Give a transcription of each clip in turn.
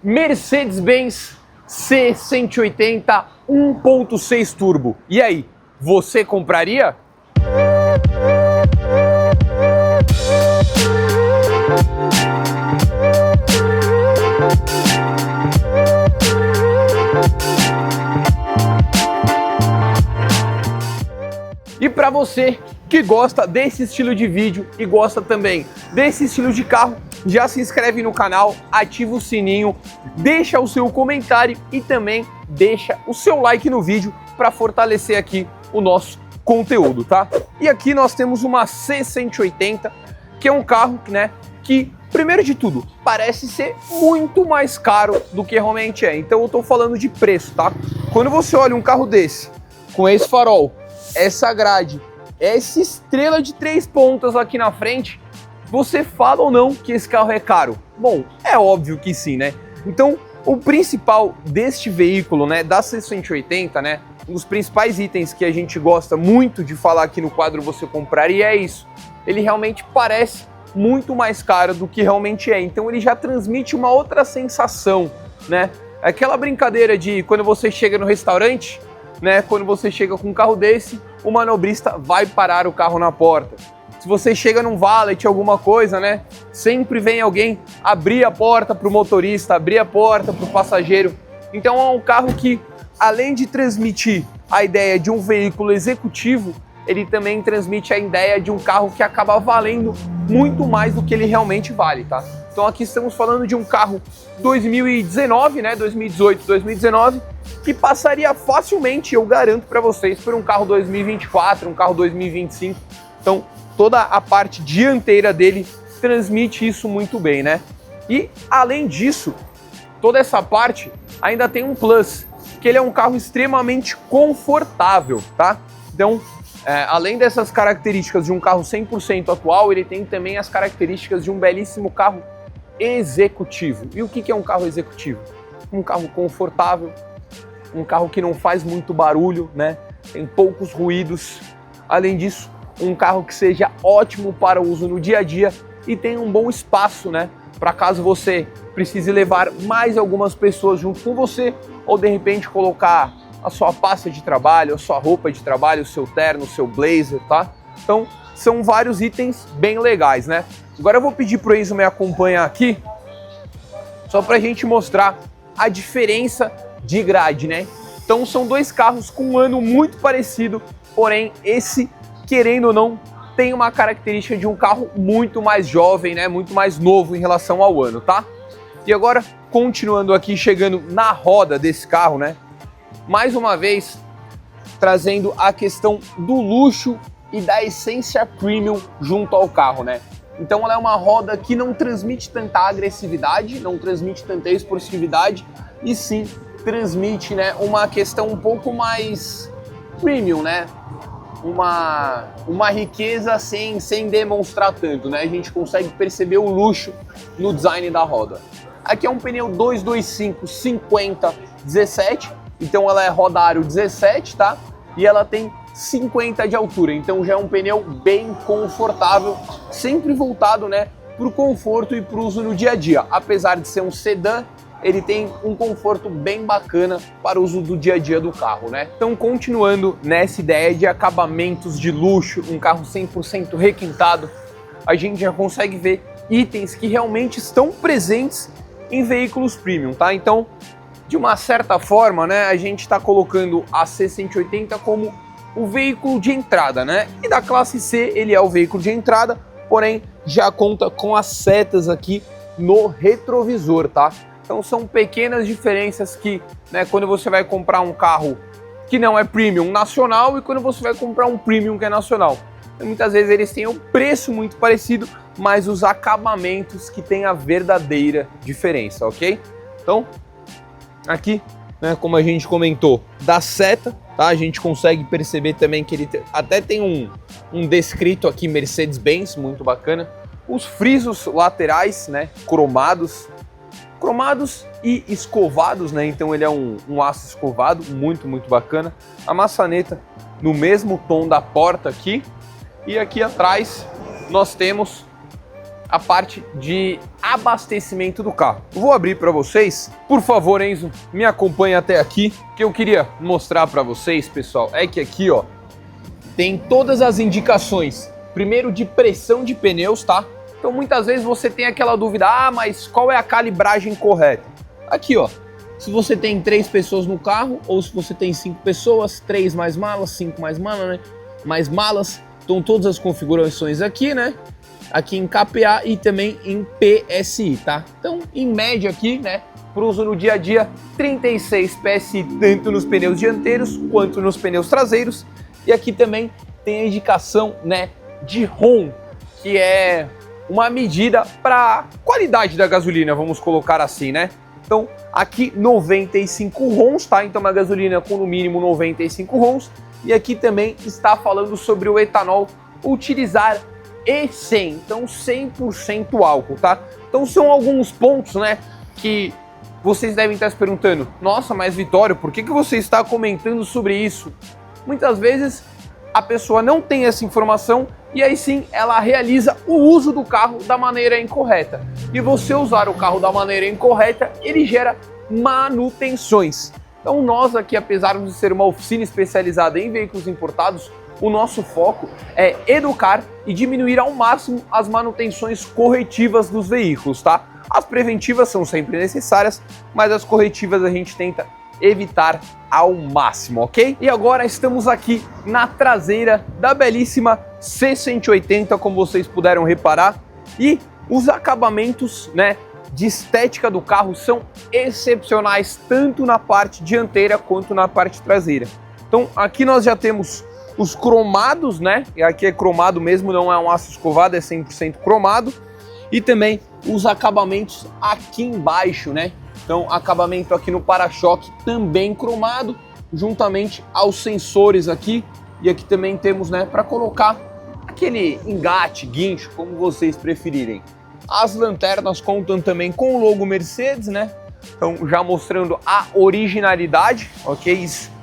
Mercedes-Benz C180 1.6 Turbo. E aí, você compraria? E para você que gosta desse estilo de vídeo e gosta também desse estilo de carro, já se inscreve no canal, ativa o sininho, deixa o seu comentário e também deixa o seu like no vídeo para fortalecer aqui o nosso conteúdo, tá? E aqui nós temos uma C180, que é um carro, né, que primeiro de tudo parece ser muito mais caro do que realmente é. Então eu tô falando de preço, tá? Quando você olha um carro desse, com esse farol, essa grade, essa estrela de 3 pontas aqui na frente, você fala ou não que esse carro é caro? Bom, é óbvio que sim, né? Então, o principal deste veículo, né, da C180, né, um dos principais itens que a gente gosta muito de falar aqui no quadro Você Compraria é isso. Ele realmente parece muito mais caro do que realmente é. Então, ele já transmite uma outra sensação, né? Aquela brincadeira de quando você chega no restaurante, né, quando você chega com um carro desse, o manobrista vai parar o carro na porta. Se você chega num valet, alguma coisa, né, sempre vem alguém abrir a porta para o motorista, abrir a porta para o passageiro. Então é um carro que, além de transmitir a ideia de um veículo executivo, ele também transmite a ideia de um carro que acaba valendo muito mais do que ele realmente vale, tá? Então aqui estamos falando de um carro 2019, né, 2018, 2019, que passaria facilmente, eu garanto para vocês, por um carro 2024, um carro 2025. Então toda a parte dianteira dele transmite isso muito bem, né? E além disso, toda essa parte ainda tem um plus, que ele é um carro extremamente confortável, tá? Então, além dessas características de um carro 100% atual, ele tem também as características de um belíssimo carro executivo. E o que é um carro executivo? Um carro confortável, um carro que não faz muito barulho, né? Tem poucos ruídos. Além disso, um carro que seja ótimo para uso no dia a dia e tem um bom espaço, né? Para caso você precise levar mais algumas pessoas junto com você ou de repente colocar a sua pasta de trabalho, a sua roupa de trabalho, o seu terno, o seu blazer, tá? Então, são vários itens bem legais, né? Agora eu vou pedir pro Enzo me acompanhar aqui, só pra gente mostrar a diferença de grade, né? Então, são dois carros com um ano muito parecido, porém, esse, querendo ou não, tem uma característica de um carro muito mais jovem, né? Muito mais novo em relação ao ano, tá? E agora, continuando aqui, chegando na roda desse carro, né? Mais uma vez, trazendo a questão do luxo e da essência premium junto ao carro, né? Então ela é uma roda que não transmite tanta agressividade, não transmite tanta explosividade, e sim transmite, né, uma questão um pouco mais premium, né? Uma riqueza sem demonstrar tanto, né? A gente consegue perceber o luxo no design da roda. Aqui é um pneu 225 50/17. Então ela é roda aro 17, tá? E ela tem 50 de altura, então já é um pneu bem confortável, sempre voltado, né, para o conforto e para o uso no dia a dia. Apesar de ser um sedã, ele tem um conforto bem bacana para o uso do dia a dia do carro, né? Então, continuando nessa ideia de acabamentos de luxo, um carro 100% requintado, a gente já consegue ver itens que realmente estão presentes em veículos premium, tá? Então, de uma certa forma, né, a gente está colocando a C180 como o veículo de entrada, né? E da classe C ele é o veículo de entrada, porém já conta com as setas aqui no retrovisor, tá? Então são pequenas diferenças que, né, quando você vai comprar um carro que não é premium nacional e quando você vai comprar um premium que é nacional. Então, muitas vezes eles têm um preço muito parecido, mas os acabamentos que têm a verdadeira diferença, ok? Então, aqui, né, como a gente comentou, da seta, tá? A gente consegue perceber também que ele até tem um descrito aqui Mercedes-Benz, muito bacana. Os frisos laterais, né, cromados e escovados, né? Então ele é um aço escovado, muito bacana. A maçaneta no mesmo tom da porta aqui. E aqui atrás nós temos a parte de abastecimento do carro. Eu vou abrir para vocês. Por favor, Enzo, me acompanhe até aqui. O que eu queria mostrar para vocês, pessoal, é que aqui, ó, tem todas as indicações. Primeiro, de pressão de pneus, tá? Então, muitas vezes você tem aquela dúvida, mas qual é a calibragem correta? Aqui, ó, se você tem 3 pessoas no carro, ou se você tem 5 pessoas, 3 mais malas, 5 mais malas, né? Mais malas, estão todas as configurações aqui, né? Aqui em KPA e também em PSI, tá? Então, em média aqui, né, para uso no dia a dia, 36 PSI tanto nos pneus dianteiros quanto nos pneus traseiros. E aqui também tem a indicação, né, de RON, que é uma medida para qualidade da gasolina, vamos colocar assim, né? Então, aqui 95 RONs, tá? Então, uma gasolina com no mínimo 95 RONs. E aqui também está falando sobre o etanol utilizar E100, então 100% álcool, tá? Então são alguns pontos, né, que vocês devem estar se perguntando, nossa, mas Vitório, por que você está comentando sobre isso? Muitas vezes a pessoa não tem essa informação e aí sim ela realiza o uso do carro da maneira incorreta. E você usar o carro da maneira incorreta, ele gera manutenções. Então nós aqui, apesar de ser uma oficina especializada em veículos importados, o nosso foco é educar e diminuir ao máximo as manutenções corretivas dos veículos, tá? As preventivas são sempre necessárias, mas as corretivas a gente tenta evitar ao máximo, ok? E agora estamos aqui na traseira da belíssima C180, como vocês puderam reparar, e os acabamentos, né, de estética do carro são excepcionais, tanto na parte dianteira quanto na parte traseira. Então aqui nós já temos os cromados, né? E aqui é cromado mesmo, não é um aço escovado, é 100% cromado. E também os acabamentos aqui embaixo, né? Então, acabamento aqui no para-choque também cromado, juntamente aos sensores aqui. E aqui também temos, né, para colocar aquele engate, guincho, como vocês preferirem. As lanternas contam também com o logo Mercedes, né? Então, já mostrando a originalidade, ok? Isso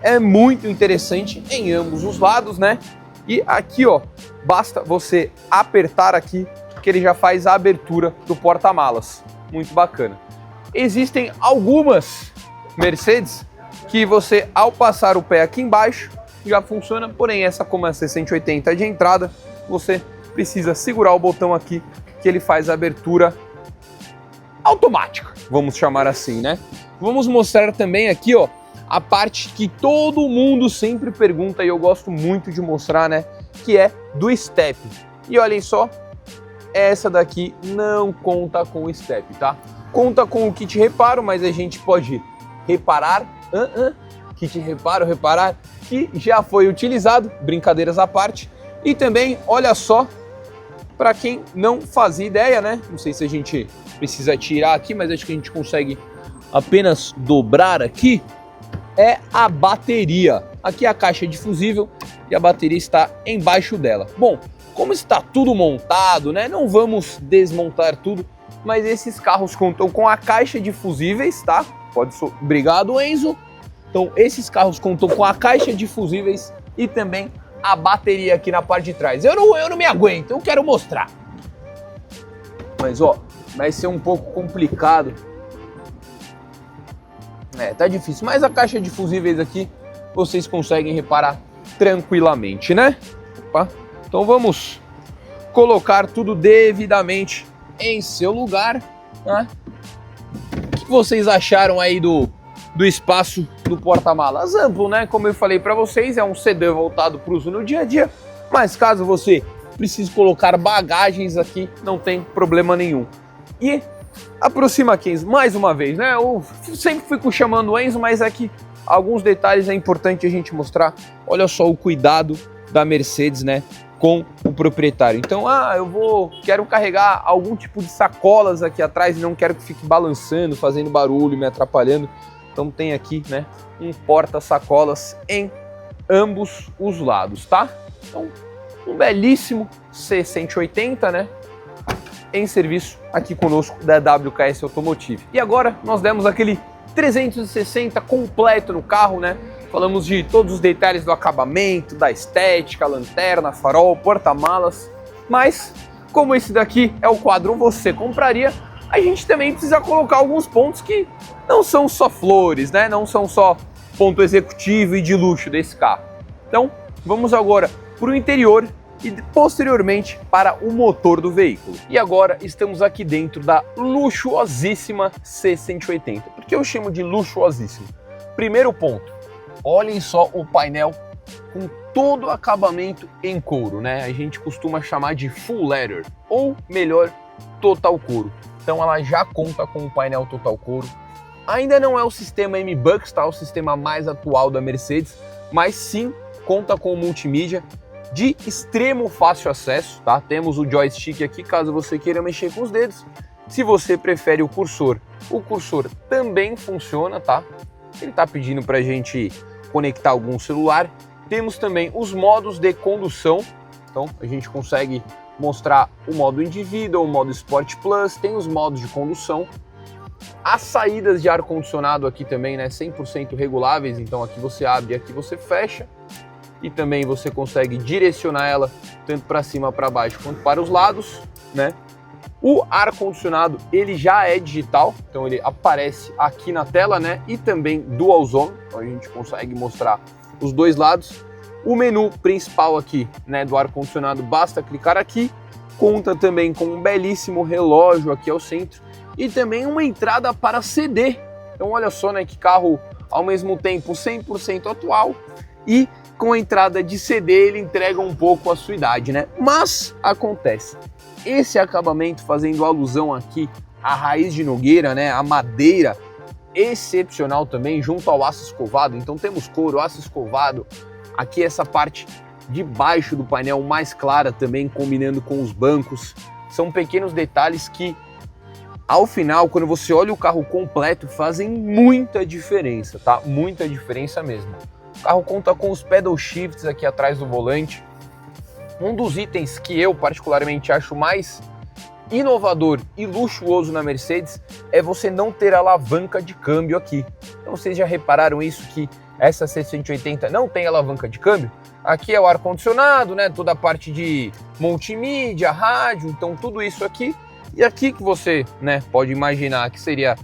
é muito interessante em ambos os lados, né? E aqui, ó, basta você apertar aqui que ele já faz a abertura do porta-malas. Muito bacana. Existem algumas Mercedes que você, ao passar o pé aqui embaixo, já funciona, porém essa, como é 680 de entrada, você precisa segurar o botão aqui que ele faz a abertura automática, vamos chamar assim, né? Vamos mostrar também aqui, ó, a parte que todo mundo sempre pergunta e eu gosto muito de mostrar, né? Que é do step. E olhem só, essa daqui não conta com o step, tá? Conta com o kit reparo, mas a gente pode reparar, kit reparo, reparar, que já foi utilizado, brincadeiras à parte. E também, olha só, para quem não fazia ideia, né? Não sei se a gente precisa tirar aqui, mas acho que a gente consegue apenas dobrar aqui. É a bateria. Aqui é a caixa de fusível e a bateria está embaixo dela. Bom, como está tudo montado, né? Não vamos desmontar tudo, mas esses carros contam com a caixa de fusíveis, tá? Obrigado, Enzo. Então, esses carros contam com a caixa de fusíveis e também a bateria aqui na parte de trás. Eu não me aguento, eu quero mostrar. Mas, ó, vai ser um pouco complicado. Tá difícil, mas a caixa de fusíveis aqui vocês conseguem reparar tranquilamente, né? Opa. Então vamos colocar tudo devidamente em seu lugar, né? O que vocês acharam aí do espaço do porta-malas? Amplo, né? Como eu falei para vocês, é um sedã voltado para o uso no dia a dia, mas caso você precise colocar bagagens aqui, não tem problema nenhum. E aproxima aqui, Enzo, mais uma vez, né? Eu sempre fico chamando o Enzo, mas aqui alguns detalhes é importante a gente mostrar. Olha só o cuidado da Mercedes, né, com o proprietário. Então, quero carregar algum tipo de sacolas aqui atrás e não quero que fique balançando, fazendo barulho, me atrapalhando. Então tem aqui, né, um porta-sacolas em ambos os lados, tá? Então, um belíssimo C180, né? Em serviço aqui conosco da WKS Automotive. E agora nós demos aquele 360 completo no carro, né? Falamos de todos os detalhes do acabamento, da estética, lanterna, farol, porta-malas. Mas como esse daqui é o quadro Você Compraria, a gente também precisa colocar alguns pontos que não são só flores, né? Não são só ponto executivo e de luxo desse carro. Então, vamos agora para o interior e posteriormente para o motor do veículo. E agora estamos aqui dentro da luxuosíssima C180. Por que eu chamo de luxuosíssimo? Primeiro ponto, olhem só o painel com todo o acabamento em couro, né? A gente costuma chamar de full leather, ou melhor, total couro. Então ela já conta com o painel total couro. Ainda não é o sistema M-Bux, tá? O sistema mais atual da Mercedes, mas sim conta com multimídia de extremo fácil acesso, tá? Temos o joystick aqui, caso você queira mexer com os dedos. Se você prefere o cursor também funciona, tá? Ele tá pedindo pra gente conectar algum celular. Temos também os modos de condução, então a gente consegue mostrar o modo Individual, o modo Sport Plus, tem os modos de condução. As saídas de ar-condicionado aqui também, né, 100% reguláveis, então aqui você abre e aqui você fecha. E também você consegue direcionar ela tanto para cima, para baixo, quanto para os lados, né? O ar-condicionado, ele já é digital, então ele aparece aqui na tela, né? E também dual zone, então a gente consegue mostrar os dois lados. O menu principal aqui, né, do ar-condicionado, basta clicar aqui. Conta também com um belíssimo relógio aqui ao centro e também uma entrada para CD. Então olha só, né, que carro ao mesmo tempo 100% atual e com a entrada de CD ele entrega um pouco a sua idade, né? Mas acontece, esse acabamento fazendo alusão aqui à raiz de nogueira, né, a madeira excepcional também, junto ao aço escovado. Então temos couro, aço escovado, aqui essa parte de baixo do painel mais clara também, combinando com os bancos. São pequenos detalhes que, ao final, quando você olha o carro completo, fazem muita diferença, tá? Muita diferença mesmo. O carro conta com os pedal shifts aqui atrás do volante. Um dos itens que eu particularmente acho mais inovador e luxuoso na Mercedes é você não ter alavanca de câmbio aqui. Então vocês já repararam isso, que essa C180 não tem alavanca de câmbio? Aqui é o ar-condicionado, né? Toda a parte de multimídia, rádio, então tudo isso aqui. E aqui que você, né, pode imaginar que seria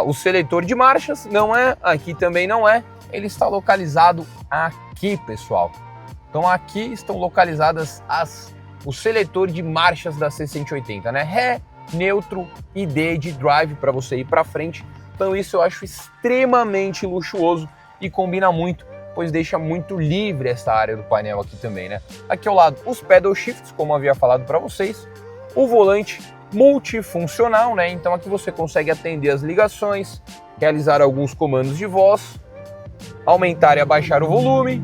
o seletor de marchas, não é, aqui também não é. Ele está localizado aqui, pessoal. Então aqui estão localizadas o seletor de marchas da C180, né? Ré, neutro e D de drive para você ir para frente. Então isso eu acho extremamente luxuoso e combina muito, pois deixa muito livre essa área do painel aqui também, né? Aqui ao lado os pedal shifts, como eu havia falado para vocês, o volante multifuncional, né? Então aqui você consegue atender as ligações, realizar alguns comandos de voz, aumentar e abaixar o volume,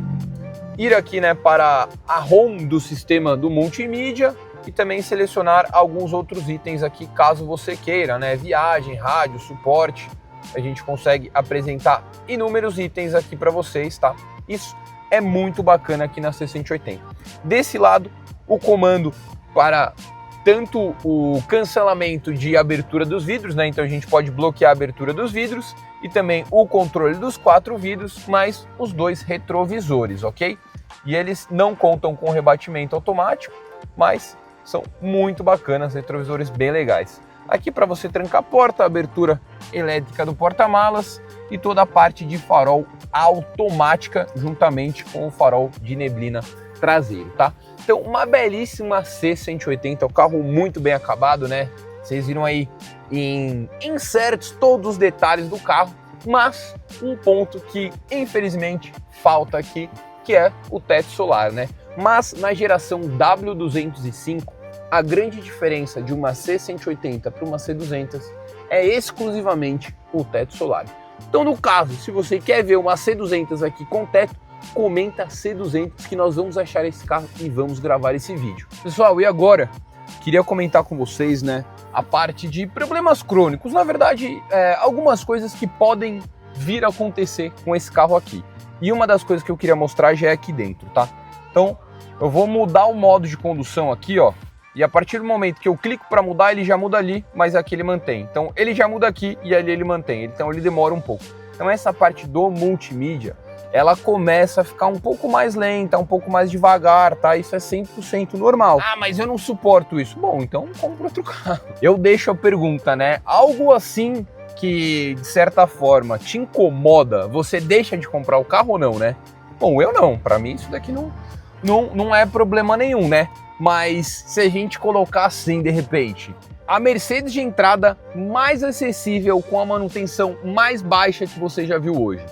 ir aqui, né, para a home do sistema do multimídia e também selecionar alguns outros itens aqui, caso você queira, né? Viagem, rádio, suporte. A gente consegue apresentar inúmeros itens aqui para vocês, tá? Isso é muito bacana aqui na C180. Desse lado, o comando para tanto o cancelamento de abertura dos vidros, né? Então a gente pode bloquear a abertura dos vidros e também o controle dos 4 vidros, mais os 2 retrovisores, ok? E eles não contam com rebatimento automático, mas são muito bacanas, retrovisores bem legais. Aqui para você trancar a porta, a abertura elétrica do porta-malas e toda a parte de farol automática juntamente com o farol de neblina traseiro, tá? Então uma belíssima C180, o carro muito bem acabado, né? Vocês viram aí em insertos todos os detalhes do carro, mas um ponto que infelizmente falta aqui, que é o teto solar, né? Mas na geração W205, a grande diferença de uma C180 para uma C200 é exclusivamente o teto solar. Então no caso, se você quer ver uma C200 aqui com teto, comenta C200 que nós vamos achar esse carro e vamos gravar esse vídeo. Pessoal, e agora? Queria comentar com vocês, né, a parte de problemas crônicos, na verdade, algumas coisas que podem vir a acontecer com esse carro aqui. E uma das coisas que eu queria mostrar já é aqui dentro, tá? Então, eu vou mudar o modo de condução aqui, ó, e a partir do momento que eu clico para mudar, ele já muda ali, mas aqui ele mantém. Então, ele já muda aqui e ali ele mantém, então ele demora um pouco. Então, essa parte do multimídia, ela começa a ficar um pouco mais lenta, um pouco mais devagar, tá? Isso é 100% normal. Ah, mas eu não suporto isso. Bom, então compra outro carro. Eu deixo a pergunta, né? Algo assim que, de certa forma, te incomoda, você deixa de comprar o carro ou não, né? Bom, eu não. Pra mim isso daqui não é problema nenhum, né? Mas se a gente colocar assim, de repente, a Mercedes de entrada mais acessível com a manutenção mais baixa que você já viu hoje.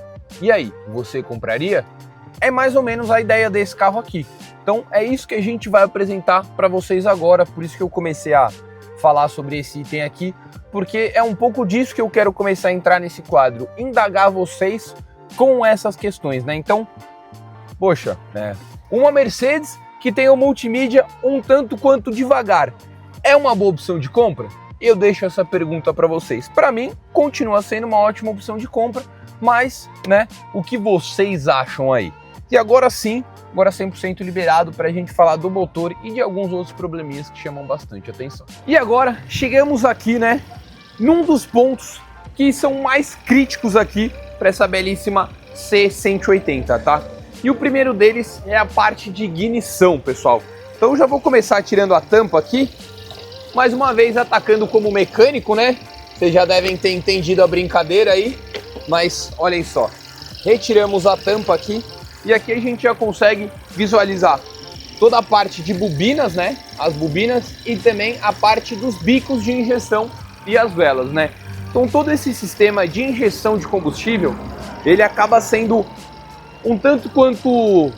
E aí, você compraria? É mais ou menos a ideia desse carro aqui. Então é isso que a gente vai apresentar para vocês agora, por isso que eu comecei a falar sobre esse item aqui, porque é um pouco disso que eu quero começar a entrar nesse quadro, indagar vocês com essas questões, né? Então, poxa, né? Uma Mercedes que tem o multimídia um tanto quanto devagar, é uma boa opção de compra? Eu deixo essa pergunta para vocês. Para mim, continua sendo uma ótima opção de compra, mas, né, o que vocês acham aí? E agora sim, agora 100% liberado para a gente falar do motor e de alguns outros probleminhas que chamam bastante atenção. E agora, chegamos aqui, né, num dos pontos que são mais críticos aqui para essa belíssima C180, tá? E o primeiro deles é a parte de ignição, pessoal. Então eu já vou começar tirando a tampa aqui, mais uma vez atacando como mecânico, né? Vocês já devem ter entendido a brincadeira aí, mas olhem só. Retiramos a tampa aqui e aqui a gente já consegue visualizar toda a parte de bobinas, né? As bobinas e também a parte dos bicos de injeção e as velas, né? Então todo esse sistema de injeção de combustível, ele acaba sendo um tanto quanto,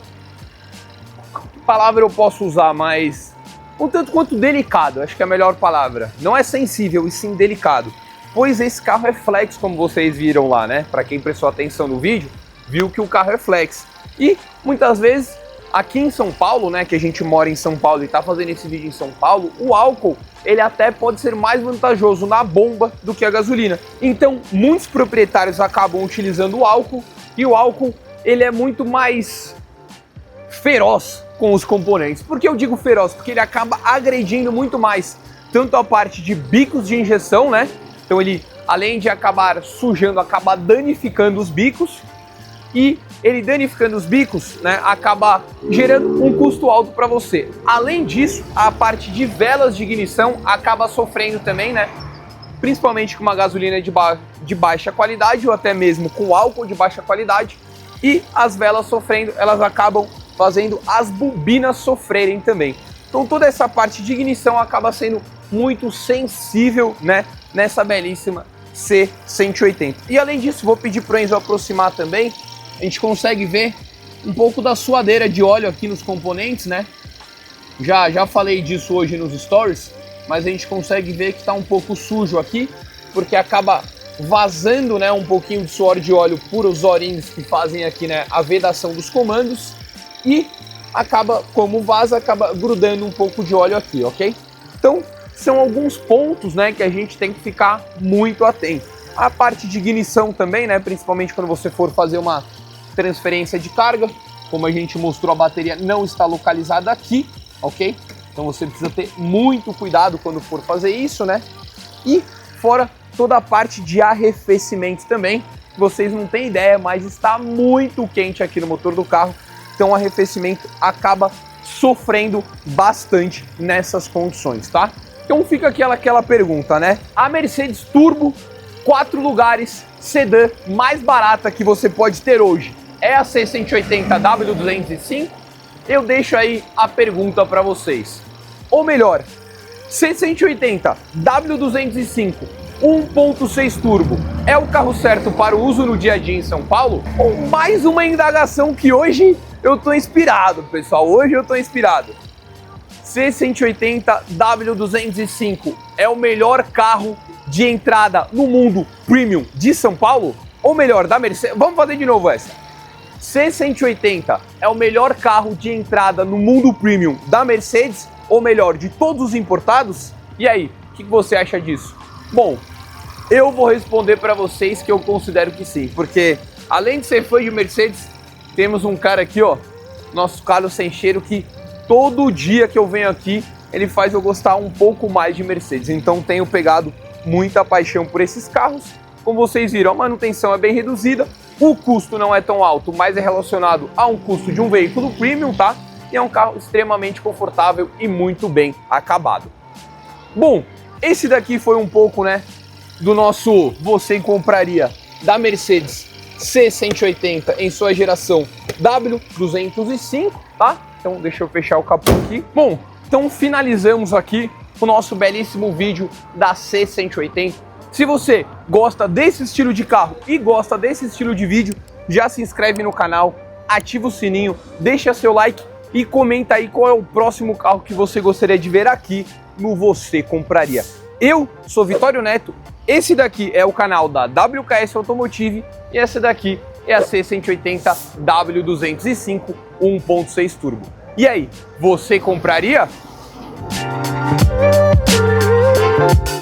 que palavra eu posso usar, mas um tanto quanto delicado, acho que é a melhor palavra. Não é sensível, e sim delicado, pois esse carro é flex, como vocês viram lá, né? Para quem prestou atenção no vídeo, viu que o carro é flex. E muitas vezes, aqui em São Paulo, né, que a gente mora em São Paulo e tá fazendo esse vídeo em São Paulo, o álcool, ele até pode ser mais vantajoso na bomba do que a gasolina. Então, muitos proprietários acabam utilizando o álcool, e o álcool, ele é muito mais feroz com os componentes. Por que eu digo feroz? Porque ele acaba agredindo muito mais, tanto a parte de bicos de injeção, né? Então ele, além de acabar sujando, acaba danificando os bicos, e ele danificando os bicos, né, acaba gerando um custo alto para você. Além disso, a parte de velas de ignição acaba sofrendo também, né? Principalmente com uma gasolina de baixa qualidade ou até mesmo com álcool de baixa qualidade. E as velas sofrendo, elas acabam fazendo as bobinas sofrerem também. Então toda essa parte de ignição acaba sendo muito sensível, né, nessa belíssima C180. E além disso, vou pedir para o Enzo aproximar também. A gente consegue ver um pouco da suadeira de óleo aqui nos componentes, né? Já falei disso hoje nos stories, mas a gente consegue ver que está um pouco sujo aqui, porque acaba vazando, né, um pouquinho de suor de óleo por os O-rings que fazem aqui, né, a vedação dos comandos, e acaba, como vaza, acaba grudando um pouco de óleo aqui, ok? Então, são alguns pontos, né, que a gente tem que ficar muito atento. A parte de ignição também, né, principalmente quando você for fazer uma transferência de carga, como a gente mostrou, a bateria não está localizada aqui, ok? Então você precisa ter muito cuidado quando for fazer isso, né? E fora toda a parte de arrefecimento também, vocês não têm ideia, mas está muito quente aqui no motor do carro, então o arrefecimento acaba sofrendo bastante nessas condições, tá? Então fica aquela pergunta, né? A Mercedes Turbo 4 lugares sedã mais barata que você pode ter hoje é a C180 W205? Eu deixo aí a pergunta para vocês. Ou melhor, C180 W205 1.6 turbo é o carro certo para o uso no dia a dia em São Paulo? Ou mais uma indagação que hoje eu tô inspirado, pessoal. Hoje eu tô inspirado. C180 W205 é o melhor carro de entrada no mundo premium de São Paulo? Ou melhor, da Mercedes? Vamos fazer de novo essa. C180 é o melhor carro de entrada no mundo premium da Mercedes? Ou melhor, de todos os importados? E aí, o que você acha disso? Bom, eu vou responder para vocês que eu considero que sim, porque além de ser fã de Mercedes, temos um cara aqui, ó, nosso Carlos Sencheiro, que todo dia que eu venho aqui, ele faz eu gostar um pouco mais de Mercedes. Então tenho pegado muita paixão por esses carros. Como vocês viram, a manutenção é bem reduzida O custo não é tão alto, mas é relacionado a um custo de um veículo premium, tá? E é um carro extremamente confortável e muito bem acabado. Bom, esse daqui foi um pouco, né, do nosso você compraria da Mercedes C180 em sua geração W205, tá? Então deixa eu fechar o capô aqui. Bom, então finalizamos aqui o nosso belíssimo vídeo da C180. Se você gosta desse estilo de carro e gosta desse estilo de vídeo, já se inscreve no canal, ativa o sininho, deixa seu like e comenta aí qual é o próximo carro que você gostaria de ver aqui no Você Compraria. Eu sou Vitório Neto, esse daqui é o canal da WKS Automotive e essa daqui é a C180 W205 1.6 Turbo. E aí, você compraria?